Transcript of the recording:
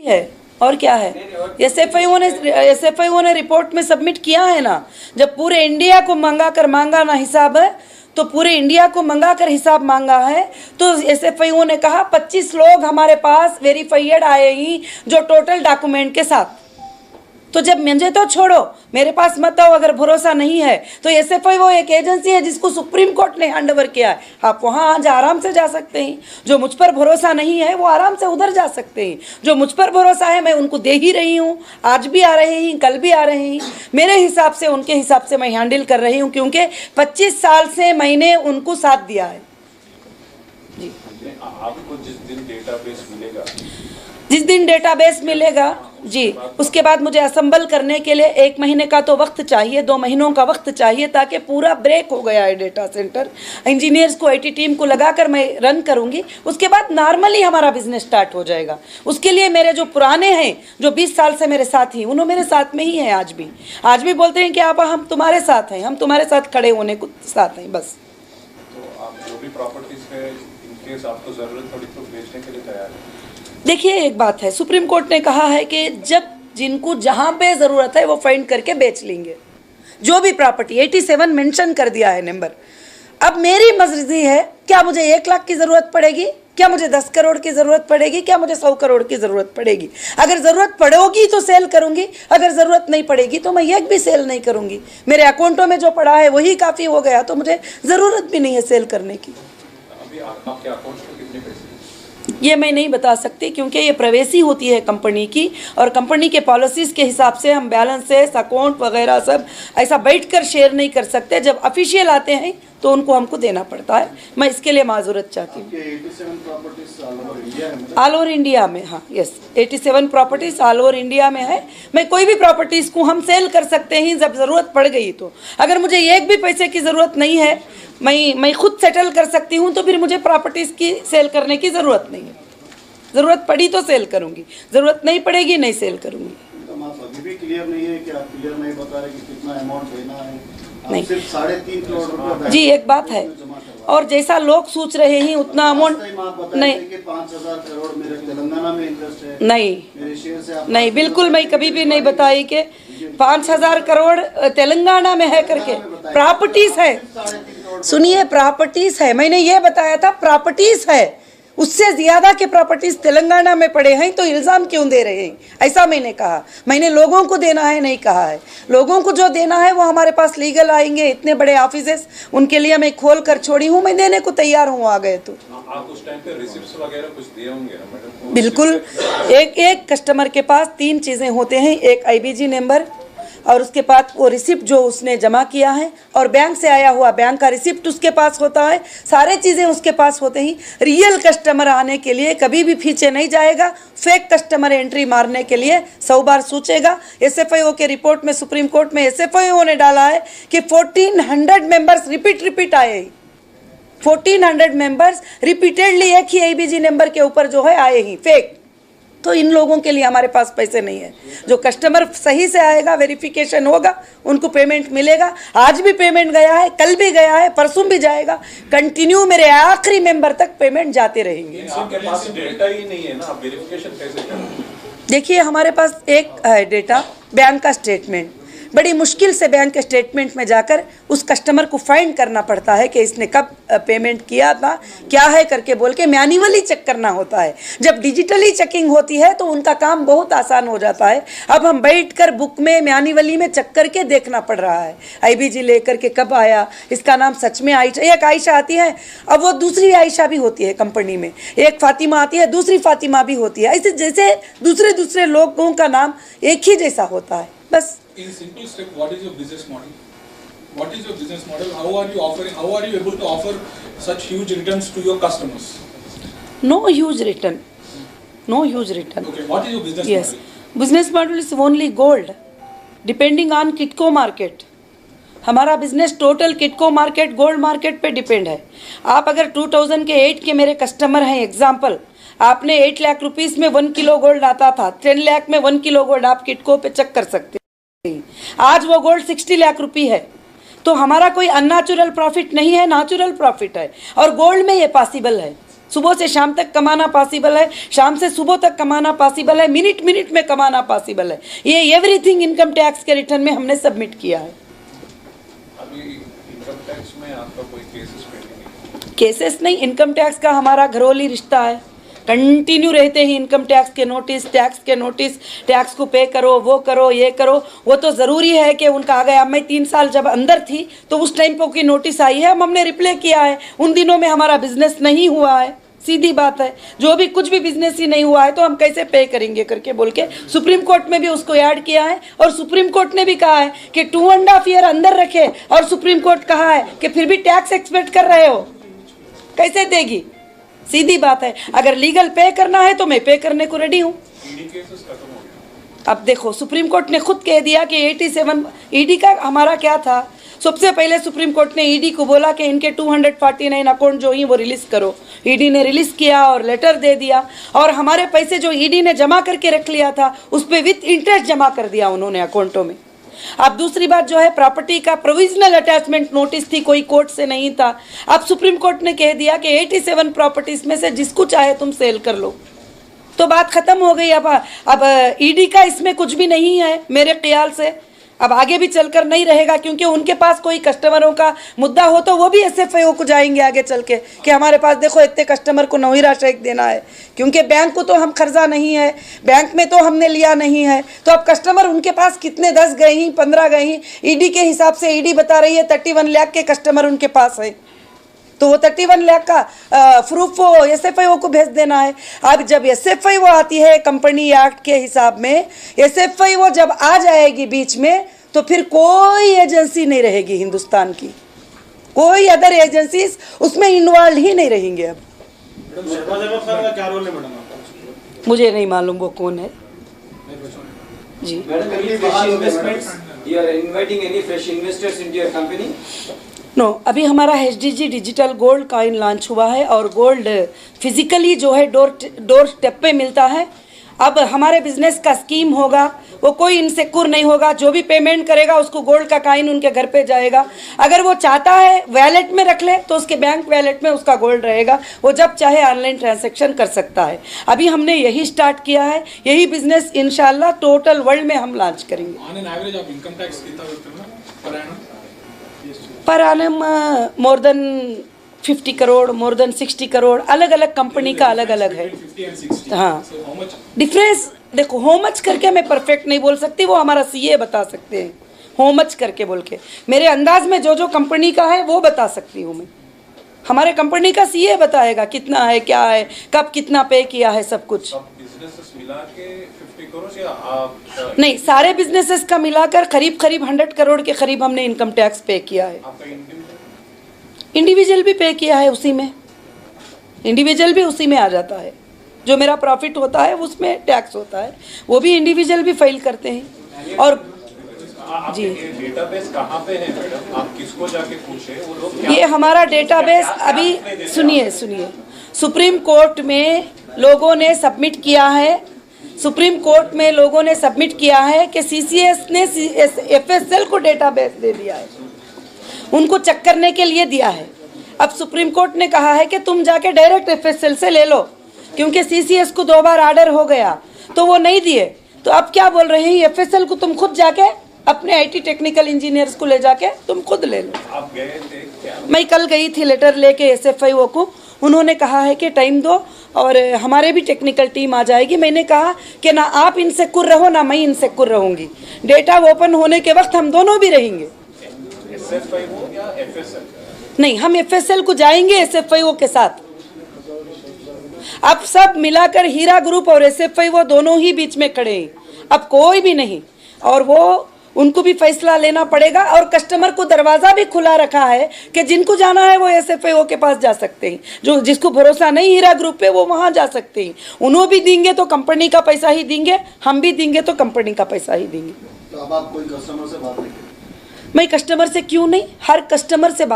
है और क्या है। एसएफआईओ ने रिपोर्ट में सबमिट किया है ना। जब पूरे इंडिया को मांगा ना हिसाब है, तो पूरे इंडिया को मंगा कर हिसाब मांगा है, तो एसएफआईओ ने कहा 25 लोग हमारे पास वेरीफाइड आए ही जो टोटल डॉक्यूमेंट के साथ। तो जब मुझे तो छोड़ो, मेरे पास मत आओ अगर भरोसा नहीं है तो। एसएफआईओ एक एजेंसी है जिसको सुप्रीम कोर्ट ने हैंडओवर किया है। आप वहाँ आज आराम से जा सकते हैं। जो मुझ पर भरोसा नहीं है वो आराम से उधर जा सकते हैं। जो मुझ पर भरोसा है मैं उनको दे ही रही हूँ। आज भी आ रहे हैं, कल भी आ रहे हैं। मेरे हिसाब से, उनके हिसाब से मैं हैंडल कर रही हूँ, क्योंकि 25 साल से मैंने उनको साथ दिया है। जी, आपको जिस दिन डेटाबेस मिलेगा जी, उसके बाद मुझे असेंबल करने के लिए 1 महीने का तो वक्त चाहिए, 2 महीनों का वक्त चाहिए, ताकि पूरा ब्रेक हो गया है डेटा सेंटर। इंजीनियर्स को, आईटी टीम को लगाकर मैं रन करूंगी। उसके बाद नॉर्मली हमारा बिजनेस स्टार्ट हो जाएगा। उसके लिए मेरे जो पुराने हैं, जो 20 साल से मेरे साथ ही, उन्होंने मेरे साथ में ही हैं। आज भी बोलते हैं कि आप, हम तुम्हारे साथ हैं, हम तुम्हारे साथ खड़े होने को साथ हैं। बस तो आप जो भी प्रॉपर्टीज है, इनकेस आपको जरूरत पड़ी तो बेचने के लिए तैयार है? देखिए, एक बात है, सुप्रीम कोर्ट ने कहा है कि जब जिनको जहां पे ज़रूरत है वो फाइंड करके बेच लेंगे। जो भी प्रॉपर्टी 87 मेंशन कर दिया है नंबर। अब मेरी मर्जी है, क्या मुझे 1 लाख की ज़रूरत पड़ेगी, क्या मुझे 10 करोड़ की ज़रूरत पड़ेगी, क्या मुझे 100 करोड़ की ज़रूरत पड़ेगी। अगर ज़रूरत पड़ेगी तो सेल करूंगी, अगर ज़रूरत नहीं पड़ेगी तो मैं एक भी सेल नहीं करूंगी। मेरे अकाउंटों में जो पड़ा है वही काफ़ी हो गया, तो मुझे ज़रूरत भी नहीं है सेल करने की। अभी आपके अकाउंट में कितने पैसे? ये मैं नहीं बता सकती, क्योंकि ये प्राइवेसी होती है कंपनी की, और कंपनी के पॉलिसीज़ के हिसाब से हम बैलेंसेस, अकाउंट वगैरह सब ऐसा बैठकर शेयर नहीं कर सकते। जब ऑफिशियल आते हैं तो उनको हमको देना पड़ता है। मैं इसके लिए माजूरत चाहती हूँ। 87 प्रॉपर्टीज ऑल ओवर इंडिया में, हाँ, yes, 87 properties all over India में है। मैं कोई भी प्रॉपर्टीज़ को हम सेल कर सकते हैं जब ज़रूरत पड़ गई तो। अगर मुझे एक भी पैसे की ज़रूरत नहीं है, मैं खुद सेटल कर सकती हूँ, तो फिर मुझे प्रॉपर्टीज़ की सेल करने की ज़रूरत नहीं है। ज़रूरत पड़ी तो सेल करूँगी, ज़रूरत नहीं पड़ेगी नहीं सेल करूँगी। तो आप अभी भी क्लियर नहीं है कि आप क्लियर नहीं बता रहे कि कितना अमाउंट देना है? नहीं, सिर्फ 3.5 करोड़ रुपए जी, एक बात है, और जैसा लोग सोच रहे हैं उतना अमाउंट नहीं। 5,000 करोड़ मेरे तेलंगाना में इंटरेस्ट है। नहीं, मेरे शेयर से आप नहीं, बिल्कुल मैं कभी भी नहीं बताई कि 5,000 करोड़ तेलंगाना में है करके। प्रॉपर्टीज है, सुनिए, प्रॉपर्टीज है। मैंने ये बताया था प्रॉपर्टीज है, उससे ज्यादा के प्रॉपर्टीज तेलंगाना में पड़े हैं, तो इल्जाम क्यों दे रहे हैं? ऐसा मैंने कहा। मैंने लोगों को देना है नहीं कहा है। लोगों को जो देना है वो हमारे पास लीगल आएंगे, इतने बड़े ऑफिसेस, उनके लिए मैं खोल कर छोड़ी हूँ, मैं देने को तैयार हूँ। आ गए तो आप उस टाइम पे रिसिप्ट्स वगैरह कुछ दिए होंगे ना मैडम? बिल्कुल। एक कस्टमर के पास 3 चीज़ें होते हैं, एक आईबीजी नंबर, और उसके बाद वो रिसिप्ट जो उसने जमा किया है, और बैंक से आया हुआ बैंक का रिसिप्ट उसके पास होता है। सारे चीज़ें उसके पास होते ही। रियल कस्टमर आने के लिए कभी भी पीछे नहीं जाएगा। फेक कस्टमर एंट्री मारने के लिए 100 बार सोचेगा। एसएफआईओ के रिपोर्ट में, सुप्रीम कोर्ट में एसएफआईओ ने डाला है कि 1400 मेंबर्स रिपीट आए। 1400 मेंबर्स रिपीटेडली एक ही आईबीजी नंबर के ऊपर जो है आए ही फेक। तो इन लोगों के लिए हमारे पास पैसे नहीं है। जो कस्टमर सही से आएगा, वेरिफिकेशन होगा, उनको पेमेंट मिलेगा। आज भी पेमेंट गया है, कल भी गया है, परसों भी जाएगा। कंटिन्यू मेरे आखिरी मेंबर तक पेमेंट जाते रहेंगे। आपके पास डेटा ही नहीं है ना, आप वेरिफिकेशन कैसे करेंगे? देखिए, हमारे पास एक है डेटा, बैंक का स्टेटमेंट। बड़ी मुश्किल से बैंक के स्टेटमेंट में जाकर उस कस्टमर को फाइंड करना पड़ता है कि इसने कब पेमेंट किया था, क्या है करके बोल के मैन्युअली चेक करना होता है। जब डिजिटली चेकिंग होती है तो उनका काम बहुत आसान हो जाता है। अब हम बैठकर बुक में मैन्युअली में चेक करके देखना पड़ रहा है, आईबीजी लेकर के कब आया, इसका नाम सच में आयशा, एक आयशा आती है, अब वो दूसरी आयशा भी होती है कंपनी में, एक फातिमा आती है, दूसरी फातिमा भी होती है। ऐसे जैसे दूसरे लोगों का नाम एक ही जैसा होता है। बस In simple step, what is your business model? What is your business model? How are you able to offer such huge returns to your customers? No huge return. No huge return. Okay, what is your business Yes. model? Business model is only gold. Depending on Kitco market. हमारा business total Kitco market, gold market पे depend है। आप अगर 2008 के मेरे customer हैं, example, आपने 8 lakh rupees में 1 किलो गोल्ड आता था, 10 लाख में 1 किलो गोल्ड आप किटको पे चेक कर सकते हैं। आज वो गोल्ड 60 लाख रुपए है। तो हमारा कोई अननेचुरल प्रॉफिट नहीं है, नेचुरल प्रॉफिट है, और गोल्ड में ये पॉसिबल है। सुबह से शाम तक कमाना पॉसिबल है, शाम से सुबह तक कमाना पॉसिबल है, मिनट मिनट में कमाना पॉसिबल है। ये एवरीथिंग इनकम टैक्स के रिटर्न में हमने सबमिट किया है। अभी इनकम टैक्स में आपका कोई केसेस पेंडिंग है? केसेस नहीं, इनकम टैक्स का हमारा घरोली रिश्ता है, कंटिन्यू रहते ही इनकम टैक्स के नोटिस, टैक्स को पे करो, वो करो, ये करो। वो तो ज़रूरी है कि उनका आ गया। मैं 3 साल जब अंदर थी तो उस टाइम पर की नोटिस आई है, हमने रिप्लाई किया है। उन दिनों में हमारा बिजनेस नहीं हुआ है, सीधी बात है। जो भी कुछ भी बिजनेस ही नहीं हुआ है तो हम कैसे पे करेंगे करके बोल के सुप्रीम कोर्ट में भी उसको ऐड किया है। और सुप्रीम कोर्ट ने भी कहा है कि 2.5 ईयर अंदर रखे, और सुप्रीम कोर्ट कहा है कि फिर भी टैक्स एक्सपेक्ट कर रहे हो, कैसे देगी? सीधी बात है। अगर लीगल पे करना है तो मैं पे करने को रेडी हूँ। ईडी केसेस खत्म हो गया। अब देखो, सुप्रीम कोर्ट ने खुद कह दिया कि 87 ईडी का हमारा क्या था। सबसे पहले सुप्रीम कोर्ट ने ईडी को बोला कि इनके 249 अकाउंट जो ही वो रिलीज करो। ईडी ने रिलीज किया और लेटर दे दिया, और हमारे पैसे जो ईडी ने जमा करके रख लिया था उस पर विथ इंटरेस्ट जमा कर दिया उन्होंने अकाउंटों में। अब दूसरी बात जो है, प्रॉपर्टी का प्रोविजनल अटैचमेंट नोटिस थी, कोई कोर्ट से नहीं था। अब सुप्रीम कोर्ट ने कह दिया कि 87 प्रॉपर्टीज में से जिसको चाहे तुम सेल कर लो, तो बात खत्म हो गई। अब ईडी का इसमें कुछ भी नहीं है मेरे ख्याल से। अब आगे भी चलकर नहीं रहेगा, क्योंकि उनके पास कोई कस्टमरों का मुद्दा हो तो वो भी एसएफआईओ को जाएंगे आगे चल के कि हमारे पास देखो इतने कस्टमर को नौहीरा चेक देना है, क्योंकि बैंक को तो हम कर्जा नहीं है, बैंक में तो हमने लिया नहीं है। तो अब कस्टमर उनके पास कितने 10 गए ही 15 गए ही, ईडी के हिसाब से ईडी बता रही है 31 लाख के कस्टमर उनके पास है, तो वो 31 लाख का प्रूफ वो एसएफआईओ को भेज देना है। अब जब एसएफआईओ आती है कंपनी एक्ट के हिसाब में, एसएफआईओ जब आ जाएगी बीच में तो फिर कोई एजेंसी नहीं रहेगी हिंदुस्तान की, कोई अदर एजेंसीज उसमें इन्वॉल्व ही नहीं रहेंगे। अब क्या रोल है मैडम आपका? मुझे नहीं मालूम वो कौन है जी। Madam, any fresh investments? You are inviting any fresh investors into your company? No, अभी हमारा HDG digital gold coin launch हुआ है, और गोल्ड फिजिकली जो है डोर स्टेप पे मिलता है। अब हमारे बिजनेस का स्कीम होगा, वो कोई इनसिक्योर नहीं होगा। जो भी पेमेंट करेगा उसको गोल्ड का कॉइन उनके घर पे जाएगा। अगर वो चाहता है वैलेट में रख ले तो उसके बैंक वैलेट में उसका गोल्ड रहेगा, वो जब चाहे ऑनलाइन ट्रांजैक्शन कर सकता है। अभी हमने यही स्टार्ट किया है, यही बिजनेस इंशाल्लाह टोटल वर्ल्ड में हम लॉन्च करेंगे। ऑन एन एवरेज आप इनकम टैक्स कितना देते हो पर एनम? पर आनम more than 50 crore, more than 60 crore, अलग अलग कंपनी का अलग अलग है। 50 and 60. हाँ। So how much? डिफरेंस देखो, हो मच करके मैं परफेक्ट नहीं बोल सकती, वो हमारा सीए बता सकते हैं। हो मच करके बोल के मेरे अंदाज में जो कंपनी का है वो बता सकती हूँ मैं। हमारे कंपनी का सीए बताएगा कितना है, क्या है, कब कितना पे किया है, सब कुछ। बिजनेसेस मिला के 50 करोड़ या आप नहीं, सारे बिजनेसेस का मिलाकर करीब 100 करोड़ के करीब हमने इनकम टैक्स पे किया है। आपका इंडिविजुअल भी पे किया है, उसी में इंडिविजुअल भी उसी में आ जाता है। जो मेरा प्रॉफिट होता है उसमें टैक्स होता है, वो भी इंडिविजुअल भी फाइल करते हैं। और जी, डेटाबेस कहाँ पे है मैडम? आप किसको जाके पूछे? वो लोग ये हमारा डेटाबेस अभी सुनिए, सुप्रीम कोर्ट में लोगों ने सबमिट किया है। सुप्रीम कोर्ट में लोगों ने सबमिट किया है कि सीसीएस ने एफएसएल को डेटाबेस दे दिया है, उनको चेक करने के लिए दिया है। अब सुप्रीम कोर्ट ने कहा है कि तुम जाके डायरेक्ट एफएसएल से ले लो, क्योंकि सीसीएस को 2 बार ऑर्डर हो गया तो वो नहीं दिए। तो अब क्या बोल रहे हैं, एफएसएल को तुम खुद जाके अपने आईटी टेक्निकल इंजीनियर्स को ले जाके तुम खुद ले लो। आप गए थे क्या? मैं कल गई थी लेटर लेके एसएफआईओ को, उन्होंने कहा है कि टाइम दो और हमारे भी टेक्निकल टीम आ जाएगी। मैंने कहा कि ना आप इनसिक्योर रहो ना मैं इनसिक्योर रहूँगी, डेटा ओपन होने के वक्त हम दोनों भी रहेंगे। एसएफआईओ या एफएसएल? नहीं, हम एफएसएल को जाएंगे एसएफआईओ के साथ। अब सब मिलाकर हीरा ग्रुप और एसएफआईओ दोनों ही बीच में खड़े हैं, अब कोई भी नहीं, और वो उनको भी फैसला लेना पड़ेगा। और कस्टमर को दरवाज़ा भी खुला रखा है कि जिनको जाना है वो एसएफआईओ के पास जा सकते हैं, जो जिसको भरोसा नहीं हीरा ग्रुप पे वो वहाँ जा सकते हैं। उन्होंने भी देंगे तो कंपनी का पैसा ही देंगे, हम भी देंगे तो कंपनी का पैसा ही देंगे। तो अब आप कोई कस्टमर से बात नहीं करें? मैं कस्टमर से क्यों नहीं, हर कस्टमर से बात